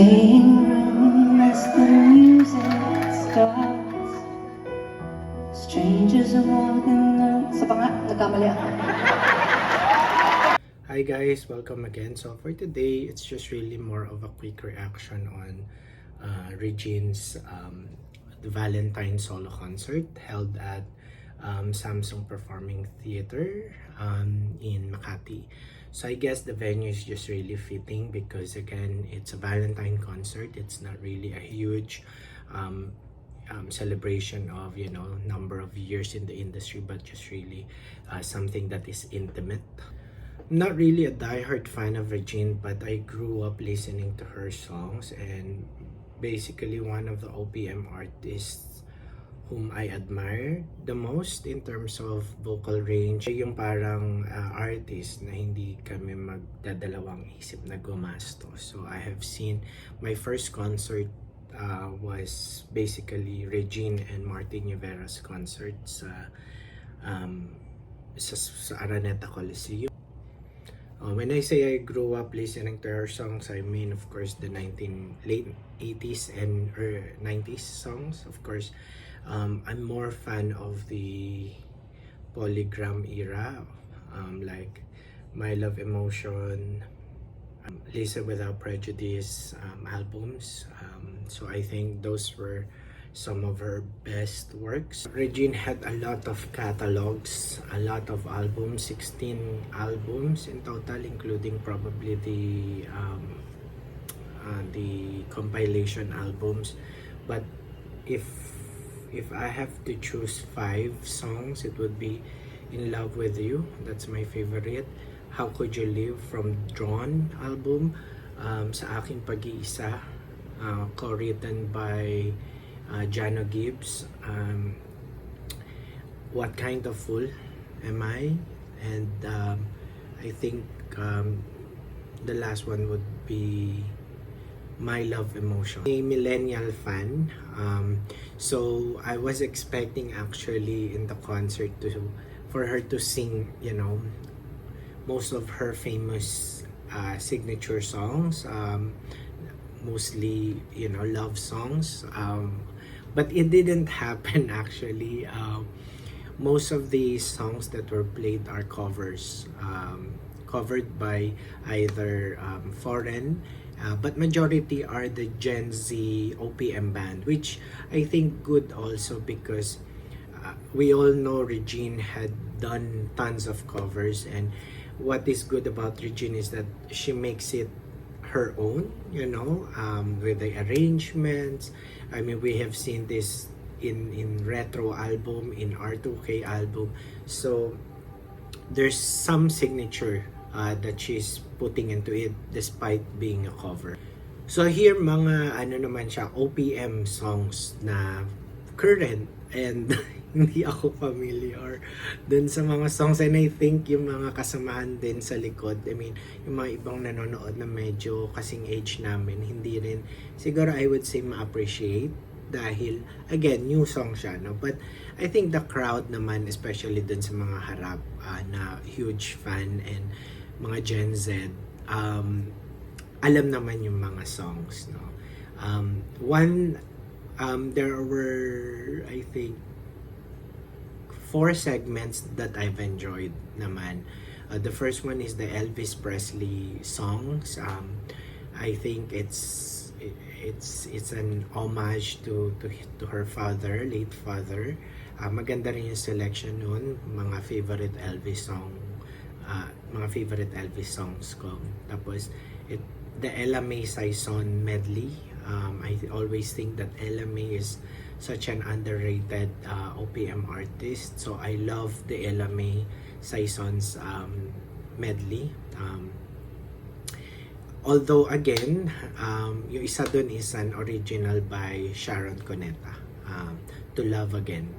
Swaying room as the music starts. Strangers are walking out. Sa pa nga, nagkamali ako. Hi guys, welcome again. So for today, it's just really more of a quick reaction on Regine's the Valentine solo concert held at Samsung Performing Theater in Makati. So I guess the venue is just really fitting because again, it's a Valentine concert. It's not really a huge celebration of, you know, number of years in the industry, but just really something that is intimate. I'm not really a diehard fan of Regine, but I grew up listening to her songs, and basically one of the OPM artists whom I admire the most in terms of vocal range. Yung parang artist na hindi kami magdadalawang isip na gumastos. So I have seen my first concert was basically Regine and Martin Rivera's concert sa Araneta Coliseum. When I say I grew up listening to her songs, I mean of course the late 80s and 90s songs. Of course, I'm more fan of the Polygram era, like My Love Emotion, Lisa Without Prejudice albums. So I think those were some of her best works. Regine had a lot of catalogs, a lot of albums, 16 albums in total, including probably the compilation albums. But if I have to choose 5 songs, it would be In Love With You, that's my favorite. How Could You Live from Drawn album, Sa Aking Pag-iisa, co-written by Jano Gibbs, What Kind of Fool Am I, and I think the last one would be My Love Emotion. A millennial fan, so I was expecting actually in the concert for her to sing, you know, most of her famous signature songs, mostly, you know, love songs, but it didn't happen actually. Most of the songs that were played are covers, covered by either foreign, but majority are the Gen Z OPM band, which I think good also because we all know Regine had done tons of covers, and what is good about Regine is that she makes it her own, you know, with the arrangements. I mean, we have seen this in retro album, in R2K album, so there's some signature that she's putting into it despite being a cover. So here mga ano naman siya, OPM songs na current, and hindi ako familiar dun sa mga songs, and I think yung mga kasamahan din sa likod, I mean yung mga ibang nanonood na medyo kasing age namin, hindi rin siguro I would say ma-appreciate dahil again new song siya, no? But I think the crowd naman, especially dun sa mga harap na huge fan and mga Gen Z, alam naman yung mga songs, no? There were, I think, 4 segments that I've enjoyed naman. The first one is the Elvis Presley songs. I think it's an homage to her father, late father. Maganda rin yung selection nun, mga favorite Elvis songs ko. Tapos the Ella May Saison medley. I always think that Ella May is such an underrated OPM artist, so I love the Ella May Saison's medley. Although again, yung isa dun is an original by Sharon Cuneta, To Love Again.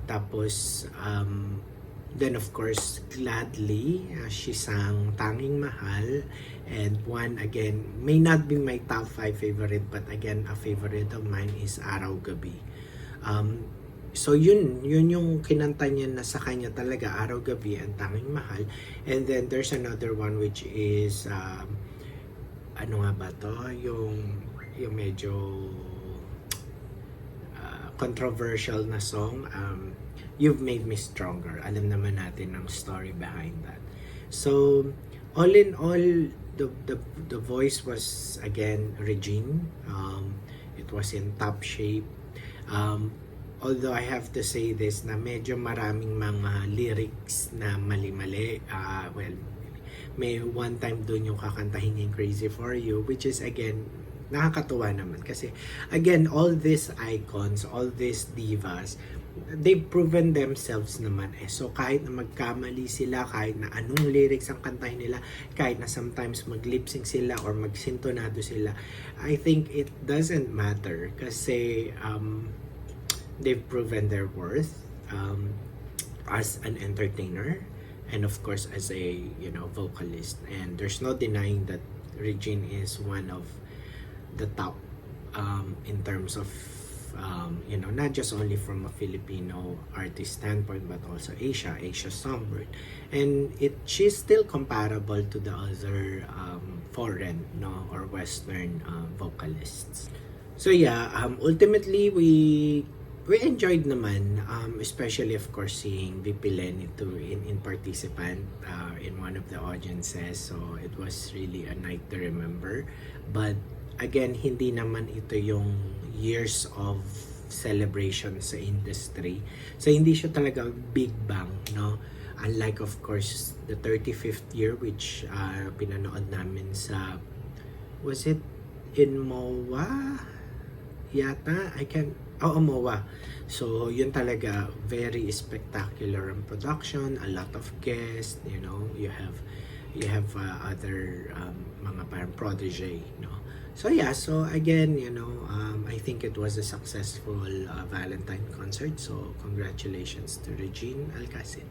Tapos then of course Gladly, she sang Tanging Mahal, and one again may not be my top 5 favorite, but again a favorite of mine is Araw Gabi. So yun yung kinanta niya na sa kanya talaga, Araw Gabi and Tanging Mahal. And then there's another one which is ano nga ba to? Yung medyo controversial na song, You've Made Me Stronger. Alam naman natin ang story behind that. So, all in all, the voice was again Regine. It was in top shape. Although I have to say this na medyo maraming mga lyrics na mali-mali. Well, may one time doon yung kakantahin niya yung Crazy For You, which is again nakakatuwa naman kasi again all these icons, all these divas, they've proven themselves naman eh. So kahit na magkamali sila, kahit na anong lyrics ang kantahin nila, kahit na sometimes mag-lip-sync sila or magsintonado sila, I think it doesn't matter kasi they've proven their worth as an entertainer and of course as a vocalist, and there's no denying that Regine is one of the top in terms of not just only from a Filipino artist standpoint but also Asia songbird, and she's still comparable to the other foreign or western vocalists. So yeah, ultimately we enjoyed naman, especially of course seeing VP Lenny too in participant in one of the audiences. So it was really a night to remember. But again, hindi naman ito yung years of celebration sa industry. So hindi siya talaga big bang, no? Unlike of course the 35th year which pinanood namin sa, was it in MOA? Yata, MOA. So, yun talaga, very spectacular ang production, a lot of guests, you have other mga parang protege, So yeah, so again, I think it was a successful Valentine concert. So, congratulations to Regine Alcasid.